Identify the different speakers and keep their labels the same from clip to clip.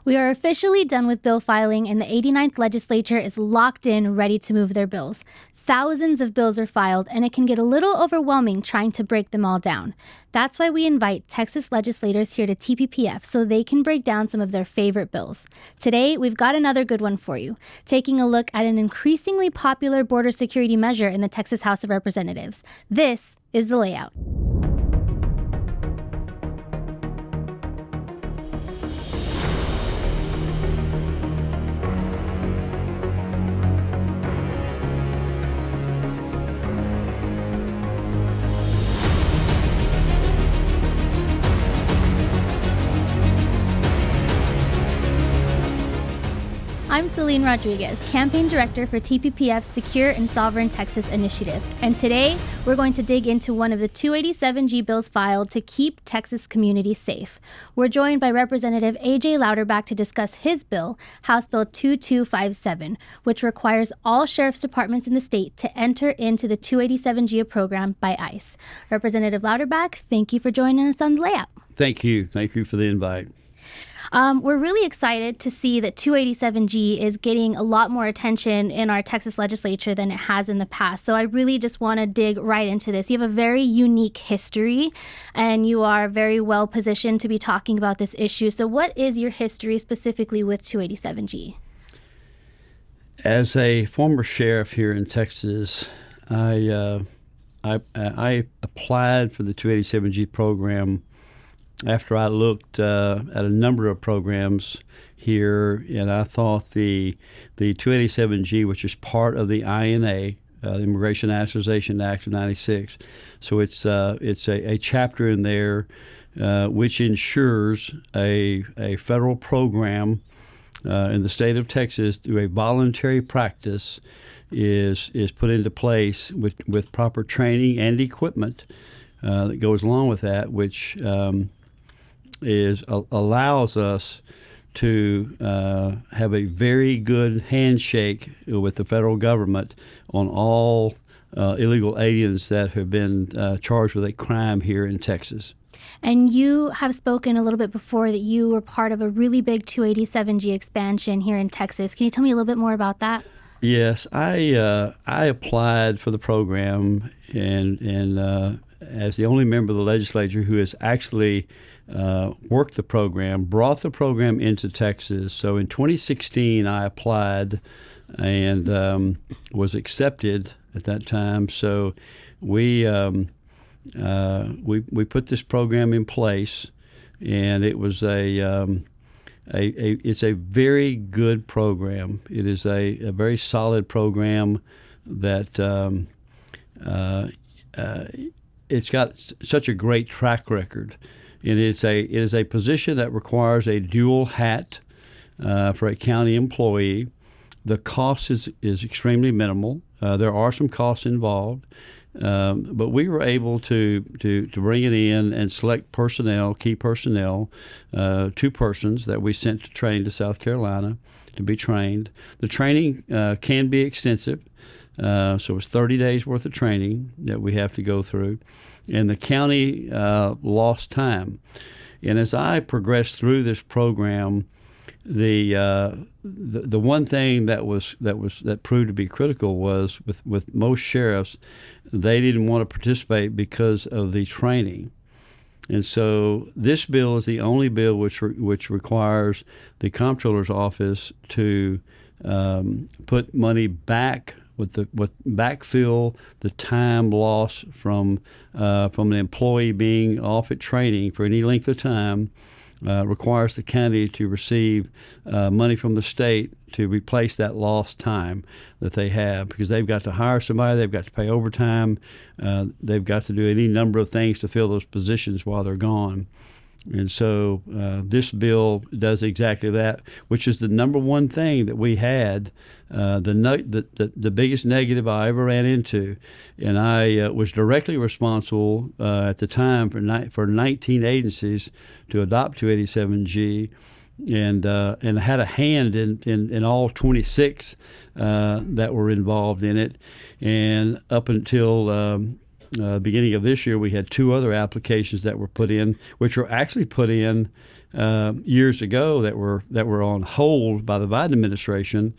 Speaker 1: We are officially done with bill filing, and the 89th Legislature is locked in, ready to move their bills. Thousands of bills are filed, and it can get a little overwhelming trying to break them all down. That's why we invite Texas legislators here to TPPF so they can break down some of their favorite bills. Today, we've got another good one for you, taking a look at an increasingly popular border security measure in the Texas House of Representatives. This is the layout. I'm Selene Rodriguez, Campaign Director for TPPF's Secure and Sovereign Texas Initiative. And today, we're going to dig into one of the 287G bills filed to keep Texas communities safe. We're joined by Representative A.J. Louderback to discuss his bill, House Bill 2257, which requires all sheriff's departments in the state to enter into the 287G program by ICE. Representative Louderback, thank you for joining us on the layout.
Speaker 2: Thank you. Thank you for the invite.
Speaker 1: We're really excited to see that 287G is getting a lot more attention in our Texas legislature than it has in the past. So I really just want to dig right into this. You have a very unique history, and you are very well positioned to be talking about this issue. So what is your history specifically with 287G?
Speaker 2: As a former sheriff here in Texas, I applied for the 287G program after I looked at a number of programs here, and I thought the 287G, which is part of the INA, the Immigration Naturalization Act of '96, so it's a chapter in there which ensures a federal program in the state of Texas through a voluntary practice is put into place with proper training and equipment that goes along with that, which allows us to have a very good handshake with the federal government on all illegal aliens that have been charged with a crime here in Texas.
Speaker 1: And you have spoken a little bit before that you were part of a really big 287G expansion here in Texas. Can you tell me a little bit more about that?
Speaker 2: Yes, I applied for the program, and as the only member of the legislature who has actually worked the program, brought the program into Texas. So in 2016, I applied and was accepted at that time. So we put this program in place, and it was it's a very good program. It is a very solid program that it's got such a great track record. It is a position that requires a dual hat for a county employee. The cost is extremely minimal. There are some costs involved, but we were able to bring it in and select personnel, key personnel, 2 persons that we sent to train to South Carolina to be trained. The training can be extensive, so it's 30 days worth of training that we have to go through. And the county lost time. And as I progressed through this program, the one thing that proved to be critical was with most sheriffs, they didn't want to participate because of the training. And so this bill is the only bill which requires the comptroller's office to put money back with backfill the time lost from an employee being off at training for any length of time. Requires the county to receive money from the state to replace that lost time that they have, because they've got to hire somebody, they've got to pay overtime, they've got to do any number of things to fill those positions while they're gone. And so this bill does exactly that, which is the number one thing that we had, the biggest negative I ever ran into. And I was directly responsible at the time for 19 agencies to adopt 287G, and had a hand in all 26 that were involved in it. And up until beginning of this year, we had 2 other applications that were put in, which were actually put in years ago that were on hold by the Biden administration.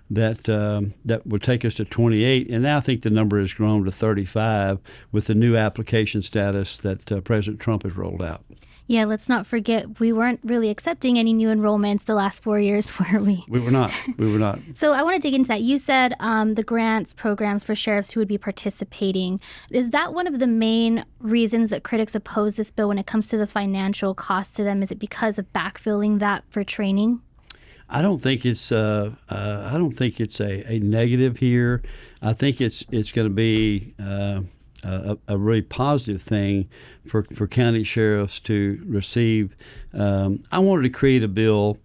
Speaker 2: That would take us to 28, and now I think the number has grown to 35 with the new application status that President Trump has rolled out.
Speaker 1: Yeah, let's not forget we weren't really accepting any new enrollments the last 4 years, were we?
Speaker 2: We were not.
Speaker 1: So I want to dig into that. You said the grants programs for sheriffs who would be participating. Is that one of the main reasons that critics oppose this bill when it comes to the financial cost to them? Is it because of backfilling that for training?
Speaker 2: I don't think it's a negative here. I think it's going to be a really positive thing for county sheriffs to receive. I wanted to create a bill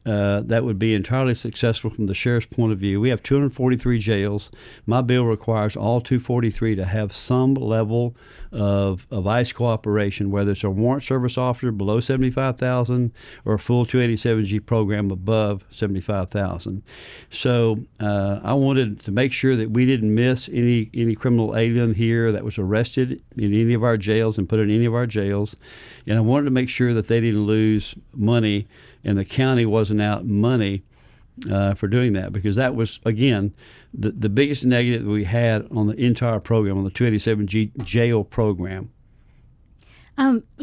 Speaker 2: that would be entirely successful from the sheriff's point of view. We have 243 jails. My bill requires all 243 to have some level of ICE cooperation, whether it's a warrant service officer below $75,000 or a full 287G program above $75,000. So I wanted to make sure that we didn't miss any criminal alien here that was arrested in any of our jails and put in any of our jails. And I wanted to make sure that they didn't lose money and the county wasn't out money for doing that, because that was, again, the biggest negative that we had on the entire program, on the 287G jail program.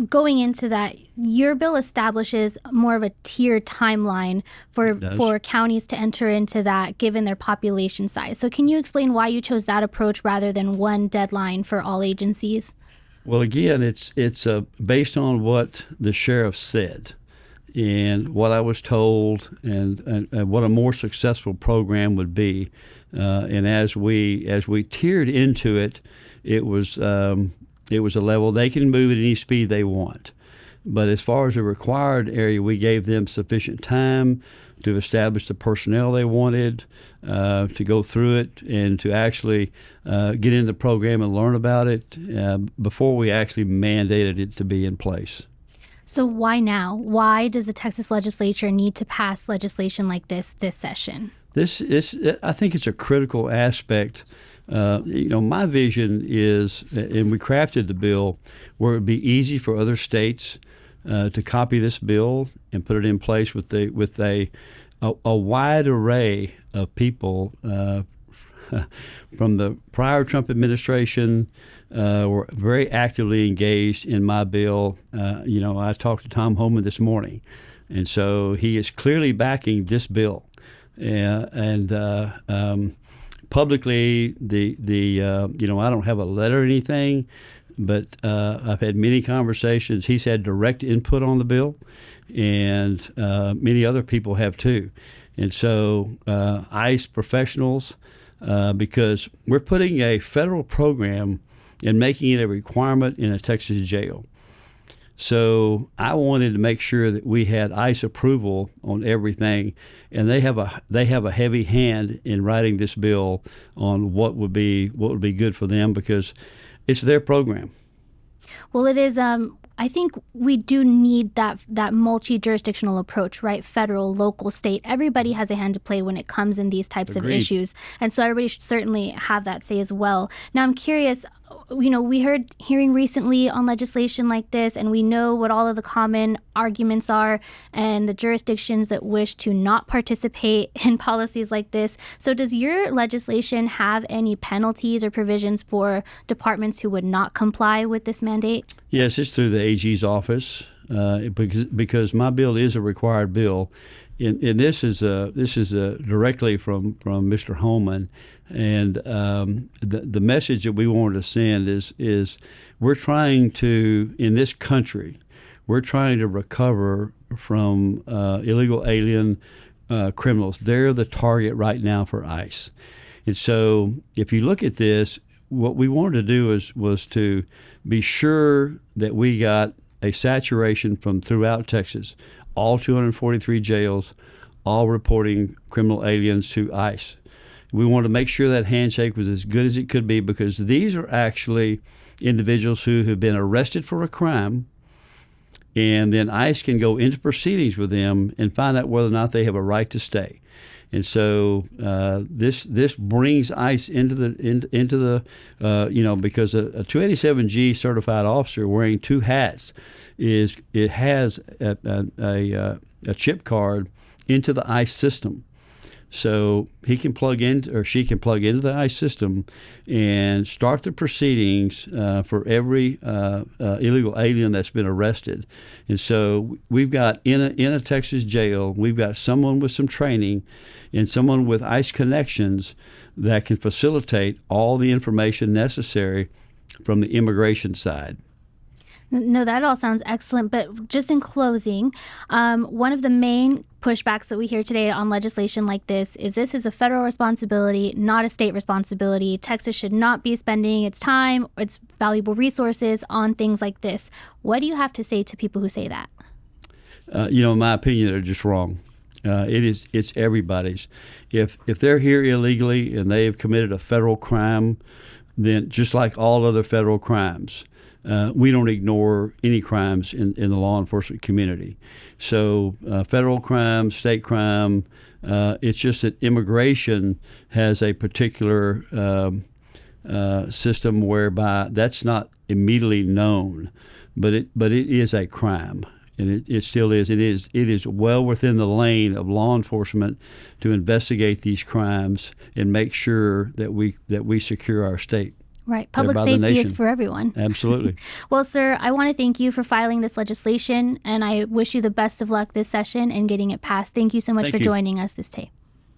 Speaker 1: Going into that, your bill establishes more of a tiered timeline for counties to enter into that given their population size. So can you explain why you chose that approach rather than one deadline for all agencies?
Speaker 2: Well, again, it's based on what the sheriff said and what I was told and what a more successful program would be. And as we tiered into it, it was a level they can move at any speed they want. But as far as the required area, we gave them sufficient time to establish the personnel they wanted, to go through it and to actually get in the program and learn about it before we actually mandated it to be in place.
Speaker 1: So why now? Why does the Texas Legislature need to pass legislation like this session?
Speaker 2: I think it's a critical aspect. My vision is, and we crafted the bill where it would be easy for other states to copy this bill and put it in place with a wide array of people from the prior Trump administration. Were very actively engaged in my bill. I talked to Tom Homan this morning, and so he is clearly backing this bill. And publicly, I don't have a letter or anything, but I've had many conversations. He's had direct input on the bill, and many other people have too. And so ICE professionals, because we're putting a federal program and making it a requirement in a Texas jail. So I wanted to make sure that we had ICE approval on everything, and they have a heavy hand in writing this bill on what would be good for them, because it's their program.
Speaker 1: Well, it is. I think we do need that multi-jurisdictional approach, right? Federal, local, state. Everybody has a hand to play when it comes in these types
Speaker 2: Agreed.
Speaker 1: of issues. And so everybody should certainly have that say as well. Now, I'm curious, we heard hearing recently on legislation like this, and we know what all of the common arguments are and the jurisdictions that wish to not participate in policies like this. So does your legislation have any penalties or provisions for departments who would not comply with this mandate?
Speaker 2: Yes, it's through the AG's office, because my bill is a required bill. And this is directly from Mr. Holman. And the message that we wanted to send is we're trying to, in this country, we're trying to recover from illegal alien criminals. They're the target right now for ICE. And so if you look at this, what we wanted to do was to be sure that we got a saturation from throughout Texas, all 243 jails, all reporting criminal aliens to ICE. We wanted to make sure that handshake was as good as it could be, because these are actually individuals who have been arrested for a crime, and then ICE can go into proceedings with them and find out whether or not they have a right to stay. And so this brings ICE into the because a 287G certified officer wearing two hats has a chip card into the ICE system. So he can plug in, or she can plug into the ICE system and start the proceedings for every illegal alien that's been arrested. And so we've got in a Texas jail, we've got someone with some training and someone with ICE connections that can facilitate all the information necessary from the immigration side.
Speaker 1: No, that all sounds excellent. But just in closing, one of the main pushbacks that we hear today on legislation like this is a federal responsibility, not a state responsibility. Texas should not be spending its time, its valuable resources on things like this. What do you have to say to people who say that?
Speaker 2: In my opinion, they're just wrong. It's everybody's. If they're here illegally and they've committed a federal crime, then just like all other federal crimes, we don't ignore any crimes in the law enforcement community. So federal crime, state crime, it's just that immigration has a particular system whereby that's not immediately known, but it is a crime. And it still is. It is well within the lane of law enforcement to investigate these crimes and make sure that we secure our state.
Speaker 1: Right. Public safety is for everyone.
Speaker 2: Absolutely.
Speaker 1: Well, sir, I want to thank you for filing this legislation, and I wish you the best of luck this session and getting it passed. Thank you so much for joining us this day.